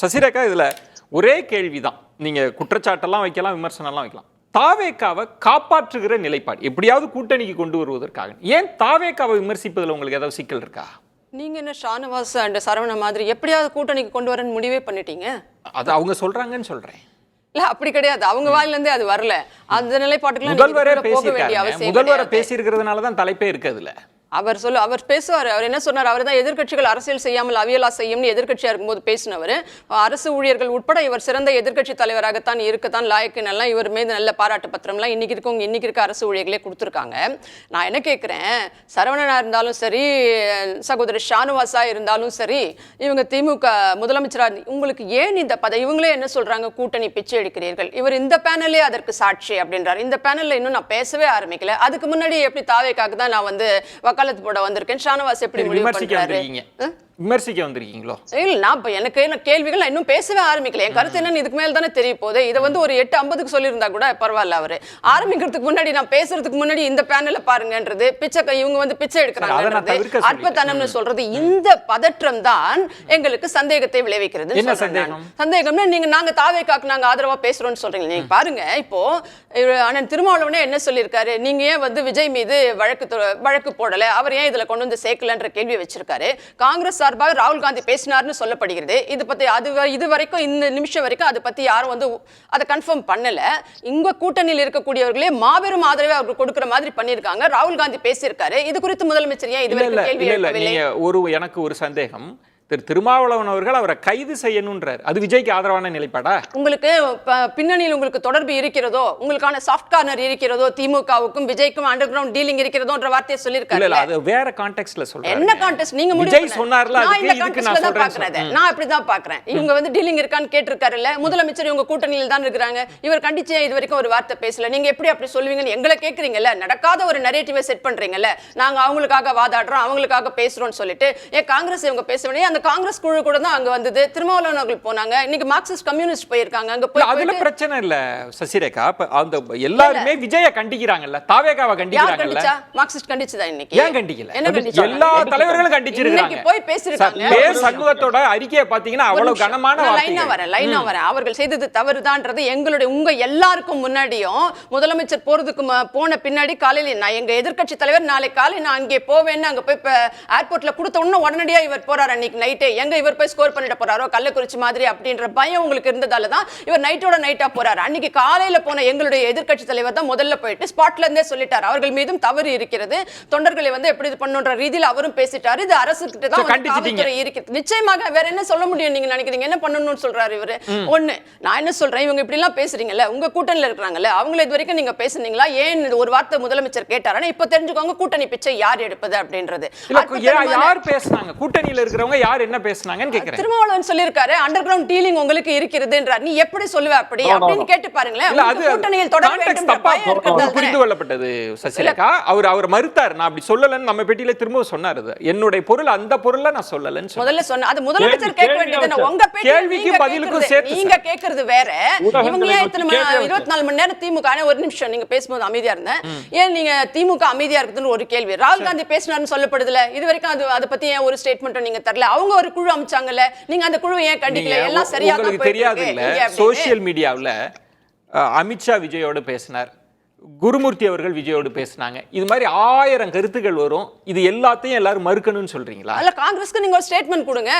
சசிரேகா, இதுல ஒரே கேள்விதான். நீங்க குற்றச்சாட்டெல்லாம் வைக்கலாம், விமர்சனம்லாம் வைக்கலாம். தாவேக்காவை காப்பாற்றுகிற நிலைப்பாடு எப்படியாவது கூட்டணிக்கு கொண்டு வருவதற்காக ஏன் தாவேக்காவை விமர்சிப்பதில் உங்களுக்கு ஏதாவது சிக்கல் இருக்கா? நீங்க என்ன ஷானவாஸ் அண்ட் சரவண மாதிரி எப்படியாவது கூட்டணிக்கு கொண்டு வரன்னு முடிவே பண்ணிட்டீங்க? அது அவங்க சொல்றாங்கன்னு சொல்றேன். இல்ல அப்படி கிடையாது, அவங்க வாயில இருந்தே அது வரல. அந்த நிலைப்பாட்டுக்குலாம் முதல்வரே போக வேண்டிய அவசியம் முதல்வரை பேசியிருக்கிறதுனால தான் தலைப்பே இருக்கு அதுல. அவர் பேசுவார். அவர் என்ன சொன்னார்? அவர் தான் எதிர்க்கட்சிகள் அரசியல் செய்யாமல் அவியலா செய்யும்னு எதிர்க்கட்சியா இருக்கும்போது பேசினவர். அரசு ஊழியர்கள் உட்பட இவர் சிறந்த எதிர்க்கட்சி தலைவராகத்தான் இருக்கத்தான் லாயக்குன்னு இவர் மீது நல்ல பாராட்டு பத்திரம்லாம் இன்னைக்கு இருக்க அரசு ஊழியர்களே கொடுத்துருக்காங்க. நான் என்ன கேட்குறேன், சரவணனா இருந்தாலும் சரி, சகோதரர் ஷானுவாசா இருந்தாலும் சரி, இவங்க திமுக முதலமைச்சராக உங்களுக்கு ஏன் இந்த பதவி? இவங்களே என்ன சொல்றாங்க, கூட்டணி பிச்சை எடுக்கிறீர்கள். இவர் இந்த பேனலே அதற்கு சாட்சி அப்படின்றார். இந்த பேனல்ல இன்னும் நான் பேசவே ஆரம்பிக்கல. அதுக்கு முன்னாடி எப்படி தாவேக்காக தான் நான் வந்து வக்காலத்து போட வந்திருக்கேன். ஷானவாஸ் எப்படி முடிவு பண்றாரு? விமர்சிக்க வந்திருக்கீங்களோ? இல்ல, நான் எனக்கு கேள்விகள் இன்னும் பேசவே ஆரம்பிக்கல. என் கருத்து என்னன்னு இதுக்கு மேல தானே தெரிய போகுது. இதை வந்து ஒரு 8:50க்கு சொல்லியிருந்தா கூட பரவாயில்ல. அவரு ஆரம்பிக்கிறதுக்கு முன்னாடி, நான் பேசுறதுக்கு முன்னாடி இந்த பேனல பாருங்கன்றது, இவங்க வந்து பிச்சை எடுக்கிறாங்க, அற்பத்தனம்னு சொல்றது, இந்த பதற்றம் தான் எங்களுக்கு சந்தேகத்தை விளைவிக்கிறது. சந்தேகம்னா நாங்க தாவேக்காக்கு நாங்க ஆதரவா பேசுறோம்னு சொல்றீங்க. நீங்க பாருங்க, இப்போ அண்ணன் திருமாவளவனே என்ன சொல்லியிருக்காரு, நீங்க ஏன் வந்து விஜய் மீது வழக்கு போடல, அவர் ஏன் இதுல கொண்டு வந்து சேர்க்கலன்ற கேள்வி வச்சிருக்காரு. காங்கிரஸ் சார்பாக ராகுல் காந்தி பேசினார்னு சொல்லப்படுகிறது. இது பத்தி இது வரைக்கும், இந்த நிமிஷம் வரைக்கும் அதை பத்தி யாரும் வந்து அதை கன்ஃபார்ம் பண்ணல. இங்க கூட்டணியில் இருக்கக்கூடியவர்களே மாபெரும் ஆதரவை அவருக்கு கொடுக்கிற மாதிரி பண்ணியிருக்காங்க. ராகுல் காந்தி பேசியிருக்காரு. இது குறித்து முதலமைச்சர் ஏன் இதுவரைக்கும் கேள்வி எழுப்பவில்லை? எனக்கு ஒரு சந்தேகம். திருமாவளவன் அவர்கள் அவரை கைது செய்யணும்ன்றார். அது விஜய்க்கு ஆதரவான நிலைப்பாடா? உங்களுக்கு பின்னணியில் உங்களுக்கு தொடர்பு இருக்கிறதோ, உங்களுக்கான சாஃப்ட் கார்னர் இருக்கிறதோ, திமுகவுக்கும் விஜய்க்கும் அண்டர் கிரவுண்ட் டீலிங் இருக்கிறதோன்ற வார்த்தையை சொல்லிருக்காரு. இல்ல, அது வேற கான்டெக்ஸ்ட்ல சொல்றாரு. என்ன கான்டெக்ஸ்ட் நீங்க விஜய் சொன்னார்ல, நான் இந்த கான்டெக்ஸ்ட்ல தான் பார்க்கறேன். நான் அப்படி தான் பார்க்கறேன். இவங்க வந்து டீலிங் இருக்கான்னு கேட்டிருக்காருல்ல, முதலமைச்சர் இவங்க கூட்டணியில் தான் இருக்காங்க, இவர் கண்டிச்சு இது வரைக்கும் ஒரு வார்த்தை பேசல, நீங்க எப்படி அப்படி சொல்லுவீங்கன்னு எங்களை கேக்குறீங்கல்ல. நடக்காத ஒரு நரேட்டிவை செட் பண்றீங்கல்ல, நாங்க அவங்களுக்காக வாதாடுறோம், அவங்களுக்காக பேசுறோம்னு சொல்லிட்டு. காங்கிரஸ் இவங்க பேச வேண்டிய காங்கிரஸ் குழு கூட தான் அங்க வந்தது. திருமாவளவன் அவர்கள் போனாங்க. இன்னைக்கு மார்க்சிஸ்ட் கம்யூனிஸ்ட் போயிருக்காங்க. அங்க போய் அதுல பிரச்சனை இல்ல சசிரேகா. அந்த எல்லாரும் விஜய கண்டிக்கிறாங்கல்ல, தாவேகாவை கண்டிக்கிறாங்கல்ல. மார்க்சிஸ்ட் கண்டிச்சதா இன்னைக்கு? ஏன் கண்டிக்கல? எல்லா தலைவர்களும் கண்டிச்சிருக்காங்க. இன்னைக்கு போய் பேசிருக்காங்க. பேர் சண்முகத்தோட அறிக்கையை பாத்தீங்கன்னா அவ்வளவு கனமான லைனா வரேன். அவர்கள் செய்தது தவறுதான்றது எங்களுடைய உங்க எல்லாருக்கும் முன்னாடியும், முதலமைச்சர் போறதுக்கு போன பின்னாடி காலையில நான் எங்க எதிர்க்கட்சி தலைவர் நாளை காலை நான் அங்கே போவேன்னு அங்க போய் ஏர்போர்ட்ல கொடுத்த உடனடியா இவர் போறாரு. அன்னைக்கு நைட்டே இவர் போய் ஸ்கோர் பண்ணிட்டு போறாரோ கள்ளக்குறிச்சி மாதிரி அப்படின்ற பயம் உங்களுக்கு இருந்ததால தான் இவர் நைட்டோட நைட்டா போறாரு. அன்னைக்கு காலையில போன எங்களுடைய எதிர்க்கட்சி தலைவர் தான் முதல்ல போயிட்டு ஸ்பாட்ல இருந்தே சொல்லிட்டார், அவர்கள் மீதும் தவறு இருக்கிறது, தொண்டர்களை வந்து எப்படி இது பண்ணுன்ற ரீதியில் அவரும் பேசிட்டாரு. இது அரசு கிட்ட தான் காவல்துறை இருக்கிறது. நிச்சயமாக வேற என்ன சொல்ல முடியும் நீங்க நினைக்கிறீங்க? என்ன பண்ணணும்னு சொல்றாரு இவரு. ஒண்ணு, நான் என்ன சொல்றேன், இவங்க இப்படி எல்லாம் பேசுறீங்கல்ல, உங்க கூட்டணியில இருக்கிறாங்கல்ல, அவங்கள இது வரைக்கும் நீங்க பேசுனீங்களா? ஏன் ஒரு வார்த்தை முதலமைச்சர் கேட்டாரா? இப்ப தெரிஞ்சுக்கோங்க கூட்டணி பிச்சை யார் எடுப்பது அப்படின்றது. யார் பேசுனாங்க? கூட்டணியில இருக்கிறவங்க யார் என்ன பேசுனாங்கன்னு கேக்குறேன். திருமாவளவன் சொல்லிருக்காரு, அண்டர் கிரவுண்ட் டீலிங் உங்களுக்கு இருக்குதுன்றார். நீ எப்படி சொல்லுவ அப்படி அப்படின்னு கேட்டு பாருங்களேன். கூட்டணியில் தொடர வேண்டும் புரிந்து கொள்ளப்பட்டது சசிரேகா. அவர் மறுத்தார். நான் அப்படி சொல்லலன்னு நம்ம பெட்டியில திரும்ப சொன்னாரு. என்னுடைய பொருள் அந்த பொருளை நான் சொல்லலன்னு முதல்ல சொன்ன. அது முதலமைச்சர் கேட்க வேண்டியது. உங்க கேள்விக்கு பதிலுக்கும் சேர்த்து நீங்க கேக்குறது வேற. இவங்க ஏன் 24 மணி நேரம் திமுக? ஒரு நிமிஷம், நீங்க பேசும்போது அமைதியா இருந்தேன். ஏன் நீங்க திமுக அமைதியா இருக்குதுன்னு ஒரு கேள்வி. ராகுல் காந்தி பேசினார்னு சொல்லப்படுதுல, இது வரைக்கும் அதை பத்தி ஏன் ஒரு ஸ்டேட்மெண்ட் நீங்க தரல? அவங்க ஒரு குழு அமைச்சாங்கல்ல, நீங்க அந்த குழு ஏன் கண்டிக்கல? எல்லாம் சரியா தான் தெரியாது இல்ல. சோசியல் மீடியாவுல அமித்ஷா விஜயோட பேசினார், குருமூர்த்தி அவர்கள் விஜயோடு பேசினாங்க. இது மாதிரி 1000 கருத்துக்கள் வரும். இது எல்லாத்தையும் எல்லாரும் மறுக்கணும்னு சொல்றீங்களா? அல்ல, காங்கிரஸ்க்கு நீங்க ஒரு ஸ்டேட்மெண்ட் கொடுங்க.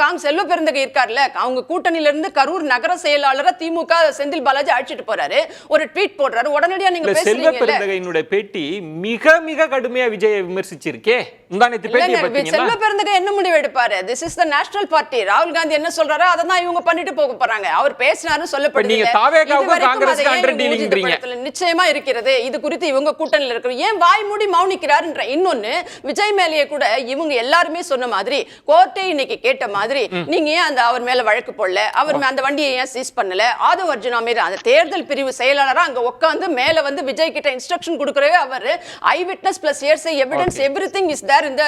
காங்கிரஸ் செல்வ பெருந்தகை இருக்கார்ல, அவங்க கூட்டணியில இருந்து கரூர் நகர செயலாளரை திமுக செந்தில் பாலாஜி அழைச்சிட்டு போறாரு, ஒரு ட்வீட் போடுறாரு. உடனடியா நீங்க பேசுறீங்க. செல்வ பெருந்தகையினுடைய பேட்டி மிக மிக கடுமையா விஜயை விமர்சிச்சிருக்கே. முந்தானத்து பேட்டியை பார்த்தீங்களா? செல்வ பெருந்தகை என்ன முடிவு எடுப்பாரு? This is the national party. ராகுல் காந்தி என்ன சொல்றாரோ அத தான் இவங்க பண்ணிட்டு போக போறாங்க. அவர் பேசினாருன்னு சொல்லப்படுது. நீங்க தாவேகாவுக்கு காங்கிரஸ்க்கு அண்டர் டீலிங்ன்றீங்க. நிச்சயமா இருக்கிறது. இது குறித்து இவங்க கூட்டணியில் இருக்கிற ஏன் வாய் மூடி மௌனிக்கிறாருன்ற. இன்னொன்னு, விஜய் மேலேயே கூட இவங்க எல்லாருமே சொன்ன மாதிரி, கோர்ட்டை இன்னைக்கு கேட்ட மாதிரி, நீங்க ஏன் அந்த அவர் மேல வழக்கு போடல, அவர் அந்த வண்டியை ஏன் சீஸ் பண்ணல? ஆதவ் அர்ஜுனா மேல அந்த தேர்தல் பிரிவு செயலாளரா அங்க உட்கார்ந்து மேல வந்து விஜய் கிட்ட இன்ஸ்ட்ரக்ஷன் கொடுக்கறவே அவர் eye witness plus hearsay evidence everything is there இந்த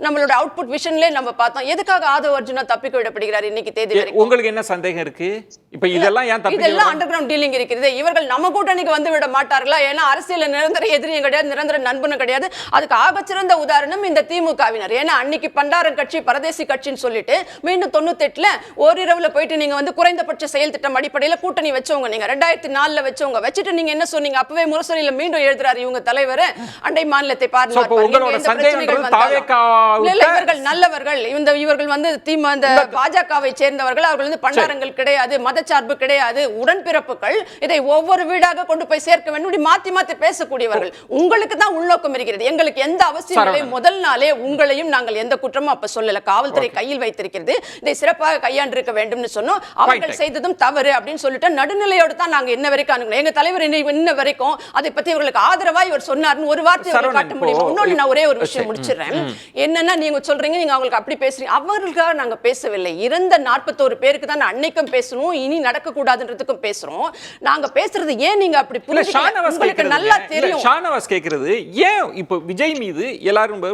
நம்மளோட அவுட்புட் விஷன்ல நம்ம பார்த்தோம். எதுக்காக ஆதவ் அர்ஜுனா தப்பிக்க விடப்படுகிறார் இன்னைக்கு தேதி வரைக்கும்? உங்களுக்கு என்ன சந்தேகம் இருக்கு? இப்ப இதெல்லாம் ஏன் தப்பிக்க? இதெல்லாம் அண்டர் கிரவுண்ட் டீலிங் இருக்குது. இவர்கள் நம்ம கூட்டணிக்கு வந்து விட மாட்டார்கள் இருப்பார்களா? ஏன்னா அரசியல் நிரந்தர எதிரியும் கிடையாது, நிரந்தர நண்பனும் கிடையாது. அதுக்கு ஆகச்சிறந்த உதாரணம் இந்த திமுகவினர். ஏன்னா அன்னைக்கு பண்டாரம் கட்சி பரதேசி கட்சின்னு சொல்லிட்டு மீண்டும் 98ல ஓரிரவுல போயிட்டு நீங்க வந்து குறைந்தபட்ச செயல் திட்டம் அடிப்படையில் கூட்டணி வச்சவங்க. நீங்க 2004ல வச்சவங்க வச்சுட்டு நீங்க என்ன சொன்னீங்க? அப்பவே முரசொலியில மீண்டும் எழுதுறாரு இவங்க தலைவர், அண்டை மாநிலத்தை பாருங்க, இவர்கள் நல்லவர்கள், இவர்கள் வந்து இந்த பாஜகவை சேர்ந்தவர்கள், அவர்கள் வந்து பண்டாரங்கள் கிடையாது, மதச்சார்பு கிடையாது, உடன்பிறப்புகள், இதை ஒவ்வொரு வீடாக கொண்டு போய் சேர்க்க வேண்டும், மாத்தி மாத்தி பேசக்கூடியவர்கள். உங்களுக்கு தான் உள்நோக்கம் இருக்கிறது, எங்களுக்கு எந்த அவசியம் இல்லை. முதல் நாளே உங்களையும் நாங்கள் எந்த குற்றமும் அப்ப சொல்லல, காவல்துறை கையில் வைத்திருக்கிறது, இதை சிறப்பாக கையாண்டிருக்க வேண்டும்னு சொன்னோம். அவர்கள் செய்ததும் தவறு அப்படின்னு சொல்லிட்டு நடுநிலையோடு தான் நாங்க இன்ன வரைக்கும் அணுகணும். எங்க தலைவர் இன்ன வரைக்கும் அதை பத்தி இவர்களுக்கு ஆதரவா இவர் சொன்னார்னு ஒரு வார்த்தை காட்ட முடியும். இன்னொன்னு நான் ஒரே ஒரு விஷயம் முடிச்சிடுறேன். என்னன்னா நீங்க சொல்றீங்க நீங்க அவங்களுக்கு அப்படி பேசுறீங்க, அவர்களுக்காக நாங்க பேசவில்லை. இறந்த 41 பேருக்கு தான் அன்னைக்கும் பேசணும், இனி நடக்க கூடாதுன்றதுக்கும் பேசுறோம். நாங்க பேசுறது ஏன் நீங்க அப்படி புரிஞ்சுக்கல? உங்களுக்கு நல்லா தெரியும். ஷானவாஸ் கேக்குறது ஏன் இப்போ விஜய் மீது எல்லாரும்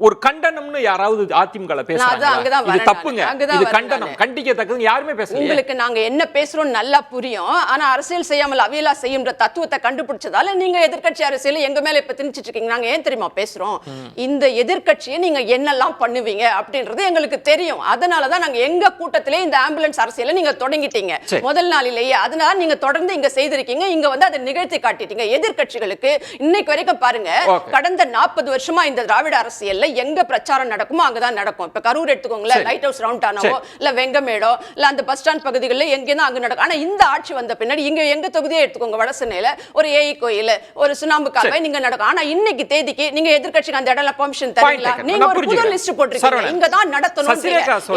ஒரு கண்டனம்னு யாராவது அதிமுக பேசுறாங்க, இது தப்புங்க, இது கண்டனம், கண்டிக்கத்தக்கது யாருமே பேசல. உங்களுக்கு நாங்க என்ன பேசுறோம் நல்லா புரியும். ஆனா அரசியல் செய்யாமல் அவியலா செய்யும்ன்ற தத்துவத்தை கண்டுபிடிச்சதால நீங்க எதிர்க்கட்சி அரசியல் எங்க மேல இப்ப திணிச்சிட்டு இருக்கீங்க. நாங்க ஏன் தெரியுமா பேசுறோம்? இந்த எதிர்க்கட்சியை நீங்க என்னெல்லாம் பண்ணுவீங்க அப்படின்றது எங்களுக்கு தெரியும். அதனாலதான் நாங்க எங்க கூட்டத்திலே இந்த ஆம்புலன்ஸ் அரசியலை நீங்க தொடங்கிட்டீங்க முதல் நாளிலேயே. அதனால நீங்க தொடர்ந்து இங்க செய்திருக்கீங்க, இங்க வந்து அதை நிகழ்த்தி காட்டிட்டீங்க. எதிர்க்கட்சிகளுக்கு இன்னைக்கு வரைக்கும் பாருங்க, கடந்த 40 வருஷமா இந்த திராவிட அரசியல் எங்க பிரச்சாரம் நடக்குமோ அங்கதான் நடக்கும். இப்ப கரூர் எடுத்துக்கோங்களேன், லைட் ஹவுஸ் ரவுண்ட் ஆனவோ இல்ல வெங்கமேடோ இல்ல அந்த பஸ் ஸ்டாண்ட் பகுதிகளில் எங்கேதான் அங்க நடக்கும். ஆனா இந்த ஆட்சி வந்த பின்னாடி இங்க எங்க தொகுதியே எடுத்துக்கோங்க, வடசென்னையில ஒரு ஏஐ கோயில், ஒரு சுண்ணாம்பு கால்வாய் நீங்க நடக்கும். ஆனா இன்னைக்கு தேதிக்கு நீங்க எதிர்க்கட்சிக்கு அந்த இடத்துல பெர்மிஷன் தரீங்களா? நீங்க ஒரு புது லிஸ்ட் போட்டுருக்கீங்க, இங்க தான் நடத்தணும்.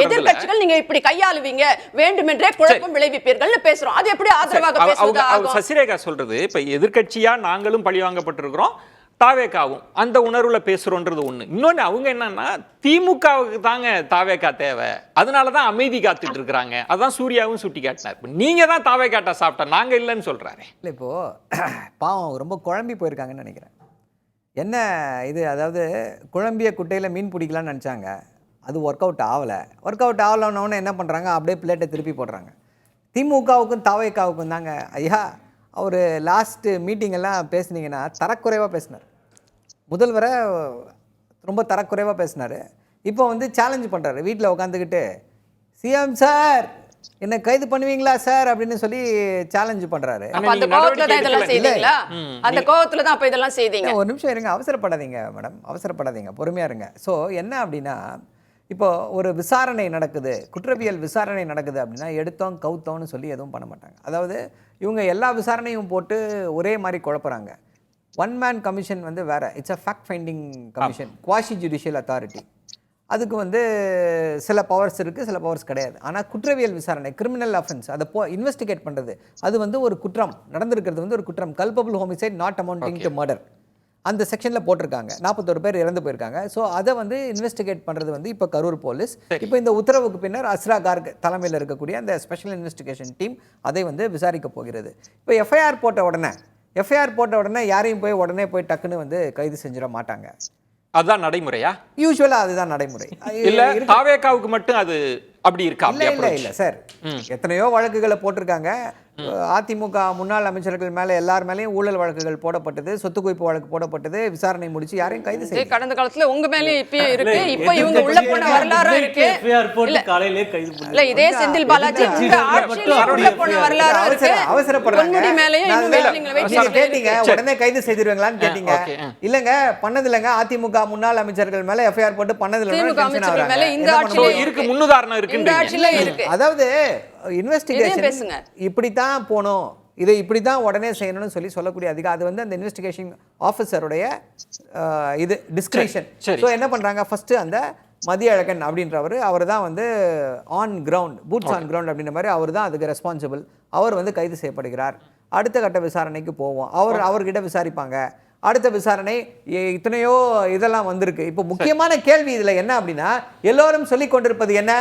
எதிர்க்கட்சிகள் நீங்க இப்படி கையாளுவீங்க, வேண்டுமென்றே குழப்பம் விளைவிப்பீர்கள் பேசுறோம். அது எப்படி ஆதரவாக பேசுவது? சசிரேகா சொல்றது இப்ப எதிர்க்கட்சியா நாங்களும் பழிவாங்கப்பட்டிருக்கிறோம், தாவேக்காவும் அந்த உணர்வுல பேசுறோன்றது ஒண்ணு. இன்னொன்னு அவங்க என்னன்னா திமுகவுக்கு தாங்க தாவேக்கா தேவை, அதனாலதான் அமைதி காத்துட்டு இருக்கிறாங்க. அதான் சூர்யாவும் சுட்டி காட்டினார். நீங்க தான் தாவேக்காட்டா சாப்பிட்டா, நாங்க இல்லைன்னு சொல்றாரு. இல்லை இப்போ பாவம் ரொம்ப குழம்பி போயிருக்காங்கன்னு நினைக்கிறேன். என்ன இது, அதாவது குழம்பிய குட்டையில் மீன் பிடிக்கலான்னு நினச்சாங்க, அது ஒர்க் அவுட் ஆகலை. ஒர்க் அவுட் ஆகலன்னொன்னே என்ன பண்ணுறாங்க, அப்படியே பிளேட்டை திருப்பி போடுறாங்க. திமுகவுக்கும் தாவேக்காவுக்கும் தாங்க. ஐயா அவர் லாஸ்ட்டு மீட்டிங்கெல்லாம் பேசுனீங்கன்னா தரக்குறைவாக பேசினார். முதல்வரை ரொம்ப தரக்குறைவாக பேசினார். இப்போ வந்து சேலஞ்சு பண்ணுறாரு, வீட்டில் உட்காந்துக்கிட்டு சிஎம் சார் என்ன கைது பண்ணுவீங்களா சார் அப்படின்னு சொல்லி சேலஞ்சு பண்றாரு. அந்த கோவத்துல தான் இதெல்லாம் செய்தீங்களா? அந்த கோவத்துல தான் அப்ப இதெல்லாம் செய்தீங்க. ஒரு நிமிஷம் இருங்க, அவசரப்படாதீங்க மேடம், அவசரப்படாதீங்க, பொறுமையா இருங்க. ஸோ என்ன அப்படின்னா, இப்போ ஒரு விசாரணை நடக்குது, குற்றவியல் விசாரணை நடக்குது அப்படின்னா எடுத்தோம் கவுத்தோன்னு சொல்லி எதுவும் பண்ண மாட்டாங்க. அதாவது இவங்க எல்லா விசாரணையும் போட்டு ஒரே மாதிரி குழப்புறாங்க. ஒன் மேன் கமிஷன் வந்து வேற, it's a fact finding commission, quasi judicial authority. அதுக்கு வந்து சில பவர்ஸ் இருக்குது, சில பவர்ஸ் கிடையாது. ஆனால் குற்றவியல் விசாரணை, கிரிமினல் அஃபென்ஸ், அதை இன்வெஸ்டிகேட் பண்ணுறது, அது வந்து ஒரு குற்றம் நடந்திருக்கிறது, வந்து ஒரு குற்றம், culpable homicide not amounting to murder, அந்த செக்ஷனில் போட்டிருக்காங்க. 41 பேர் இறந்து போயிருக்காங்க. ஸோ அதை வந்து இன்வெஸ்டிகேட் பண்ணுறது வந்து இப்போ கரூர் போலீஸ். இப்போ இந்த உத்தரவுக்கு பின்னர் அஸ்ரா கார்க் தலைமையில் இருக்கக்கூடிய அந்த ஸ்பெஷல் இன்வெஸ்டிகேஷன் டீம் அதை வந்து விசாரிக்க போகிறது. இப்போ எஃப்ஐஆர் போட்ட உடனே யாரையும் போய் உடனே போய் டக்குன்னு வந்து கைது செஞ்சிட மாட்டாங்க. அதுதான் நடைமுறையா? யூசுவலா அதுதான் நடைமுறை. இல்ல தாவேகாவுக்கு மட்டும் அது அப்படி இருக்கா? இல்ல சார், எத்தனையோ வழக்குகளை போட்டிருக்காங்க. அதிமுக முன்னாள் அமைச்சர்கள் மேல எல்லார் மேலயும் ஊழல் வழக்குகள் போடப்பட்டது, சொத்து குவிப்பு வழக்கு போடப்பட்டது, விசாரணை முடிச்சு யாரையும் கைது செய்ய. கடந்த காலத்துல உங்க மேலயும் இப்பயே இருக்கு, இப்ப இவங்க உள்ள போன வரலாறு இருக்கு. இல்ல இதே செந்தில் பாலாஜி உங்க ஆட்சியில உள்ள போன வரலாறு இருக்கு. அவசரப்படுறாங்க. கேட்டீங்க உடனே கைது செய்திருவீங்களான்னு கேட்டீங்க. இல்லங்க பண்ணது இல்லங்க, அதிமுக முன்னாள் அமைச்சர்கள் மேல எஃப்ஐஆர் போட்டு பண்ணது இல்ல. திமுக அமைச்சர்கள் மேல இந்த ஆட்சியில இருக்கு, முன்னுதாரணம் இருக்கு. இந்த ஆட்சியில இருக்கு. அதாவது இன்வெஸ்டிகேஷன் இப்படித்தான் போனோம், இதை இப்படிதான் உடனே செய்யணும்னு சொல்லக்கூடிய அதிகாரம், அது வந்து அந்த இன்வெஸ்டிகேஷன் ஆஃபீஸருடைய இது டிஸ்கிரிப்ஷன். ஸோ என்ன பண்றாங்க, ஃபர்ஸ்ட் அந்த மதியழகன் அப்படின்றவர், அவர் தான் வந்து on ground, boots on ground அப்படின்ற மாதிரி அவர் தான் அதுக்கு ரெஸ்பான்சிபிள். அவர் வந்து கைது செய்யப்படுகிறார். அடுத்த கட்ட விசாரணைக்கு போவோம், அவர்கிட்ட விசாரிப்பாங்க. அடுத்த விசாரணை இத்தனையோ இதெல்லாம் வந்திருக்கு. இப்போ முக்கியமான கேள்வி இதுல என்ன அப்படின்னா, எல்லோரும் சொல்லிக் கொண்டிருப்பது என்ன,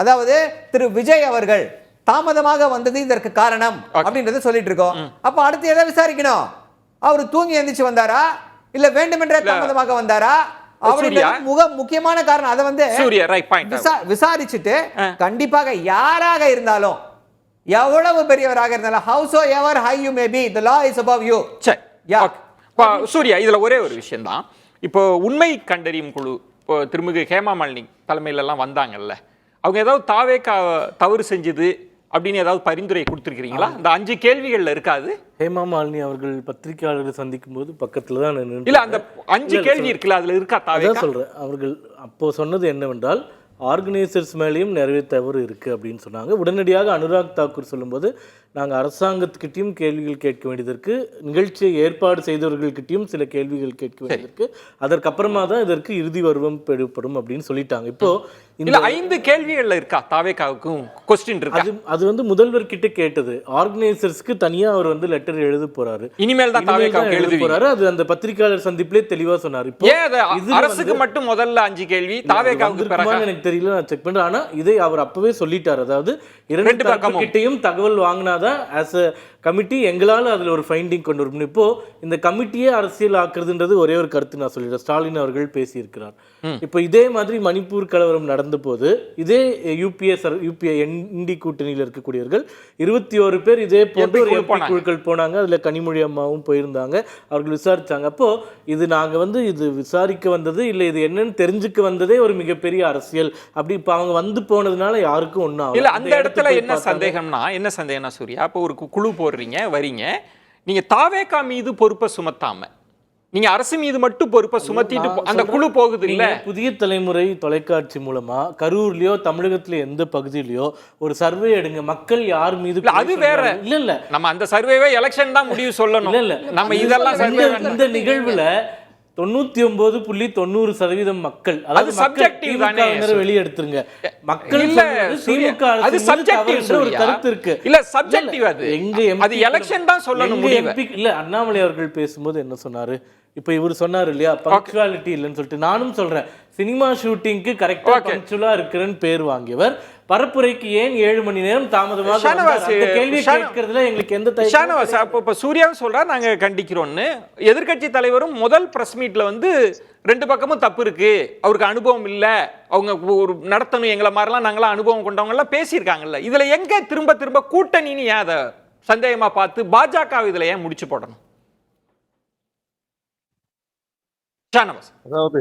அதாவது திரு விஜய் அவர்கள் தாமதமாக வந்தது இதற்கு காரணம் அப்படின்றத சொல்லிட்டு இருக்கோம். அப்ப அடுத்து எதை விசாரிக்கணும், அவர் தூங்கி எந்திரிச்சு வந்தாரா இல்ல வேண்டுமென்றே தாமதமாக வந்தாரா அப்படின்ற முக்கியமான காரணம். அதை வந்து விசாரிச்சுட்டு கண்டிப்பாக யாராக இருந்தாலும், எவ்வளவு பெரியவராக இருந்தாலும், howsoever high you may be, the law is above you. Yeah Surya இதுல ஒரே ஒரு விஷயம் தான். இப்போ உண்மை கண்டறியும் குழு இப்போ திருமிகு ஹேமா மாலினி தலைமையில எல்லாம் வந்தாங்கல்ல, அவங்க ஏதாவது தாவேக்கா தவறு செஞ்சது அப்படின்னு ஏதாவது பரிந்துரை கொடுத்துருக்கீங்களா? இந்த 5 கேள்விகள்ல இருக்காது? ஹேமா மாலினி அவர்கள் பத்திரிகையாளர்களை சந்திக்கும் போது பக்கத்துல தான் நான் இல்ல அந்த 5 கேள்வி இருக்குல்ல, அதுல இருக்கா தாவேக்கா? அதான் சொல்றேன். அவர்கள் அப்போ சொன்னது என்னவென்றால் ஆர்கனைசர்ஸ் மேலேயும் நிறைய தவறு இருக்குது அப்படின்னு சொன்னாங்க. உடனடியாக அனுராக் தாக்கூர் சொல்லும்போது நாங்கள் அரசாங்கத்துக்கிட்டையும் கேள்விகள் கேட்க வேண்டியதற்கு, நிகழ்ச்சியை ஏற்பாடு செய்தவர்கள்கிட்டையும் சில கேள்விகள் கேட்க வேண்டியதற்கு, அதற்கப்புறமா தான் இதற்கு இறுதி வருவம் பெறப்படும் அப்படின்னு சொல்லிட்டாங்க. இப்போ இல்ல 5 கேள்விகள்ல இருக்கா தாவேக்காவுக்கும் கொஸ்டின் இருக்கா? அது வந்து முதல்வர் கிட்ட கேட்டது. ஆர்கனைசர்ஸ்க்கு தனியா அவர் வந்து லெட்டர் எழுத போறாரு. இனிமேல் தான் தாவேக்காவுக்கு எழுத போறாரு. அது அந்த பத்திரிகையாளர் சந்திப்பிலே தெளிவா சொன்னார். இப்போ அரசுக்கு மட்டும் முதல்ல 5 கேள்வி, தாவேக்காவுக்கு பிறகு எனக்கு தெரியல, நான் செக் பண்றேன். ஆனா இதை அவர் அப்பவே சொல்லிட்டார். அதாவது 2 பக்கமும் தகவல் வாங்கினாதான் as a கமிட்டி எங்களால் அதில் ஒரு ஃபைண்டிங் கொண்டு வரணும். இப்போ இந்த கமிட்டியே அரசியல் ஆக்குறதுன்றது ஒரே ஒரு கருத்து நான் சொல்லிடுறேன். ஸ்டாலின் அவர்கள் பேசியிருக்கிறார். இப்போ இதே மாதிரி மணிப்பூர் கலவரம் நடந்த போது இதே யூபிஏ என்டி கூட்டணியில் இருக்கக்கூடியவர்கள் 21 பேர் இதே போன்று ஒரு எம்பி குழுக்கள் போனாங்க. அதில் கனிமொழி அம்மாவும் போயிருந்தாங்க. அவர்கள் விசாரிச்சாங்க. அப்போ இது நாங்கள் வந்து இது விசாரிக்க வந்தது இல்லை, இது என்னன்னு தெரிஞ்சுக்க வந்ததே ஒரு மிகப்பெரிய அரசியல். அப்படி இப்போ அவங்க வந்து போனதுனால யாருக்கும் ஒன்றும் இல்லை. அந்த இடத்துல என்ன சந்தேகம்னா சூர்யா, அப்போ ஒரு குழு வரீங்க, நீங்க தாவேக்கா மீது பொறுப்பை சுமத்தாம நீங்க அரசு மீது மட்டும் பொறுப்பை சுமத்திட்டு அந்த குழு போகுது இல்ல. புதிய தலைமுறை தொலைக்காட்சி மூலமா கரூர்லயோ தமிழகத்துல எந்த பகுதியிலயோ ஒரு சர்வே எடுங்க, மக்கள் யார் மீது. அது வேற. இல்ல நம்ம அந்த சர்வேவே எலெக்ஷன் தான் முடிவு சொல்லணும். இல்ல நம்ம இதெல்லாம் இந்த நிகழ்வுல 99.90% மக்கள், அதாவது சப்ஜெக்டிவ் தானே, வெளியெடுத்துருங்க. மக்கள் அது சப்ஜெக்டிவ் ஒரு கருத்து இருக்கு. இல்ல சப்ஜெக்டிவ் அது எலெக்ஷன் தான் சொல்லணும். இல்ல அண்ணாமலை அவர்கள் பேசும்போது என்ன சொன்னாரு? இப்ப இவர் சொன்னாரு இல்லையா, பங்க்சுவாலிட்டி இல்லைன்னு சொல்லிட்டு. நானும் சொல்றேன், சினிமா ஷூட்டிங்க்கு கரெக்டா பங்க்சுவலா இருக்கிறன்னு பேர் வாங்கியவர் பரப்புரைக்கு ஏன் 7 மணி நேரம் தாமதமாக கேள்வி கேட்கறதுல எங்களுக்கு எந்த சூர்யாவும் சொல்றாரு நாங்க கண்டிக்கிறோம்னு. எதிர்க்கட்சி தலைவரும் முதல் பிரஸ் மீட்ல வந்து 2 பக்கமும் தப்பு இருக்கு, அவருக்கு அனுபவம் இல்ல, அவங்க ஒரு நடத்தணும் எங்களை மாதிரிலாம் நாங்களாம் அனுபவம் கொண்டவங்க எல்லாம் பேசியிருக்காங்கல்ல. இதுல எங்க திரும்ப கூட்டணின்னு ஏன் அதை சந்தேகமா பார்த்து பாஜக இதுல ஏன் முடிச்சு போடணும்? அதாவது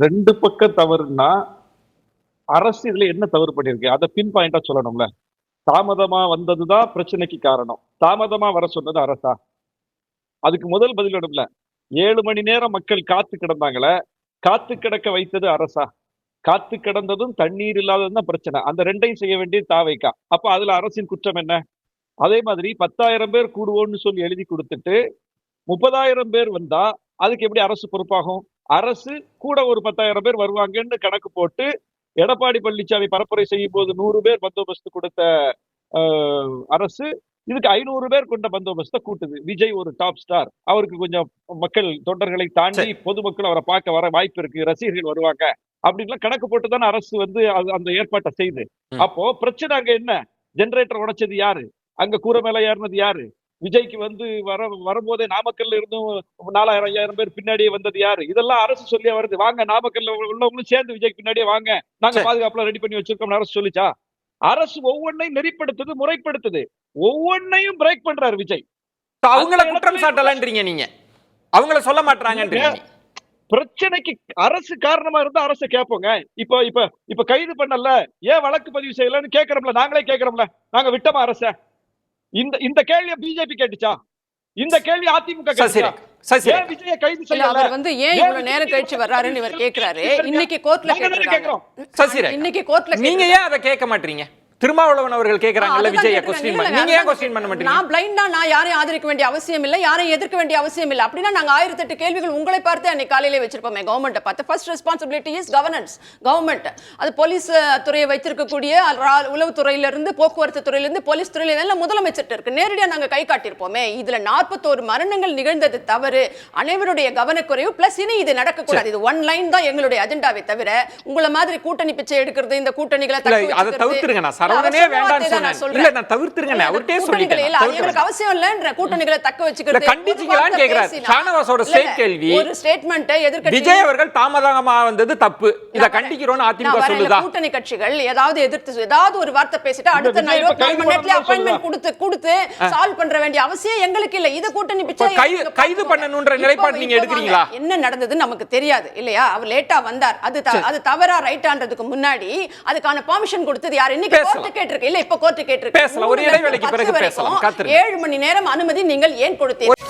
2 பக்கம் தவறுனா அரசு இதுல என்ன தவறு பண்ணிருக்கு அதை பின் பாயிண்டா சொல்லணும்ல. தாமதமா வந்ததுதான் பிரச்சனைக்கு காரணம். தாமதமா வர சொன்னது அரசா? அதுக்கு முதல் பதில் வேணும்ல. 7 மணி நேரம் மக்கள் காத்து கிடந்தாங்களே, காத்து கிடக்க வைத்தது அரசா? காத்து கிடந்ததும் தண்ணீர் இல்லாததும் தான் பிரச்சனை. அந்த 2ஐயும் செய்ய வேண்டியது தாவேக்கா. அப்ப அதுல அரசின் குற்றம் என்ன? அதே மாதிரி 10,000 பேர் கூடுவோம்னு சொல்லி எழுதி கொடுத்துட்டு 30,000 பேர் வந்தா அதுக்கு எப்படி அரசு பொறுப்பாகும்? அரசு கூட ஒரு 10,000 பேர் வருவாங்கன்னு கணக்கு போட்டு எடப்பாடி பழனிசாமி பரப்புரை செய்யும் போது 100 பேர் பந்தோபஸ்து கொடுத்த அரசு இதுக்கு 500 பேர் கொண்ட பந்தோபஸ்தை கூட்டுது. விஜய் ஒரு டாப் ஸ்டார், அவருக்கு கொஞ்சம் மக்கள் தொண்டர்களை தாண்டி பொதுமக்கள் அவரை பார்க்க வர வாய்ப்பு இருக்கு, ரசிகர்கள் வருவாங்க அப்படின்லாம் கணக்கு போட்டு தானே அரசு வந்து அந்த ஏற்பாட்டை செய்யுது. அப்போ பிரச்சனை அங்க என்ன? ஜெனரேட்டர் உடைச்சது யாரு? அங்க கூரை மேல ஏறினது யாரு? விஜய்க்கு வந்து வரும்போதே நாமக்கல்ல இருந்தும் 4,000-5,000 பேர் பின்னாடியே வந்தது யாரு? இதெல்லாம் அரசு சொல்லியா வருது. வாங்க நாமக்கல்ல உள்ளவங்களும் சேர்ந்து விஜய்க்கு பின்னாடியே வாங்க, நாங்க பாதுகாப்புலாம் ரெடி பண்ணி வச்சிருக்கோம் அரசு சொல்லிச்சா? அரசு ஒவ்வொன்னையும் நெறிப்படுத்துது, முறைப்படுத்துது, ஒவ்வொன்னையும் பிரேக் பண்றாரு விஜய். அவங்கள குற்றம் சாட்டலன்றீங்க நீங்க, அவங்கள சொல்ல மாட்டாங்கன்றீங்க. பிரச்சனைக்கு அரசு காரணமா இருந்தா அரசை கேட்போங்க. இப்ப கைது பண்ணல, ஏன் வழக்கு பதிவு செய்யலன்னு கேட்கிறோம்ல, நாங்களே கேட்கிறோம்ல. நாங்க விட்டோமா அரச? இந்த கேள்வியை பிஜேபி கேட்டுச்சா? இந்த கேள்வி அதிமுக கேட்டுச்சா? ஏன் விஜய கைது செய்யல? அவர் வந்து ஏன் இவ்வளவு நேரம் கழிச்சு வர்றாருன்னு இவர் கேக்குறாரு. இன்னைக்கு கோர்ட்ல கேக்குறாங்க. இன்னைக்கு கோர்ட்ல நீங்க ஏன் அதை கேட்க மாட்டீங்க? திருமாவளவன் அவர்கள் கேக்குறாங்கல்ல விஜய क्वेश्चन பண்ணி, நீங்க ஏன் क्वेश्चन பண்ண மாட்டீங்க? நான் பிளைண்டா நான் யாரையும் ஆதரிக்க வேண்டிய அவசியம் இல்ல, யாரையும் எதிர்க்க வேண்டிய அவசியம் இல்ல. அப்படினா நாங்க 1008 கேள்விகள் உங்களை பார்த்து அன்னைக்கு காலையிலே வச்சிருப்போமே கவர்மெண்ட்டை பார்த்து. First responsibility is governance. Government அது போலீஸ் துறையை வைத்திருக்கக்கூடிய உளவுத்துறையில இருந்து போக்குவரத்து துறையில இருந்து போலீஸ் துறையில எல்லாம் முதலமைச்சர்ட்ட இருக்கு. நேரடியா நாங்க கை காட்டியிருப்போமே. இதுல 41 மரணங்கள் நிகழ்ந்தது தவறு, அனைவருடைய கவனக்குறைவு, பிளஸ் இனி இது நடக்க கூடாது. இது ஒன் லைன் தான் எங்களுடைய அஜெண்டாவே தவிர உங்கள மாதிரி கூட்டணி பிச்சை எடுக்கிறது, இந்த கூட்டணிகளை அதை தவிர்த்துருங்க. நான் சரவணனே வேண்டாம்னு சொன்னேன். இல்ல நான் தவிர்த்துருங்க, அவர்கிட்டயே சொல்லிட்டேன். எங்களுக்கு அவசியம் இல்லன்ற கூட்டணிகளை தக்க வச்சுக்கிறது. கண்டிச்சீங்களான்னு கேக்குறாரு. ஷானவாஸோட ஸ்ட்ரெயிட் கேள்வி, ஒரு ஸ்டேட்மென்ட் எதிர்க்கட்சி விஜய் அவர்கள் தாமதமா வந்தது தப்பு, இத கண்டிக்கிறோம்னு அதிமுக சொல்லுதா? கூட்டணி கட்சிகள் ஏதாவது எதிர்த்து ஏதாவது ஒரு வார்த்தை பேசிட்டு அடுத்த 24 மணி நேரத்துல அப்பாயின்ட்மென்ட் கொடுத்து சால்வ் பண்ற வேண்டிய அவசியம் எங்களுக்கு இல்ல. இது கூட்டணி பிச்சை கைது பண்ணணும்ன்ற நிலைப்பாடு நீங்க எடுக்கிறீங்களா? என்ன நடந்ததுன்னு நமக்கு தெரியாது இல்லையா? அவர் லேட்டா வந்தார், அது தவறா ரைட்டான்றதுக்கு முன்னாடி அதுக்கான பெர்மிஷன் கொடுத்தது யார்? இன்னைக்கு கோர்ட் கேட்டிருக்கு இல்ல, இப்ப கோர்ட் கேட்டிருக்கு. பேசலாம், ஒரு இடைவேளைக்கு பிறகு பேசலாம். 7 மணி நேரம் அனுமதி நீங்கள் ஏன் கொடுத்தீர்கள்?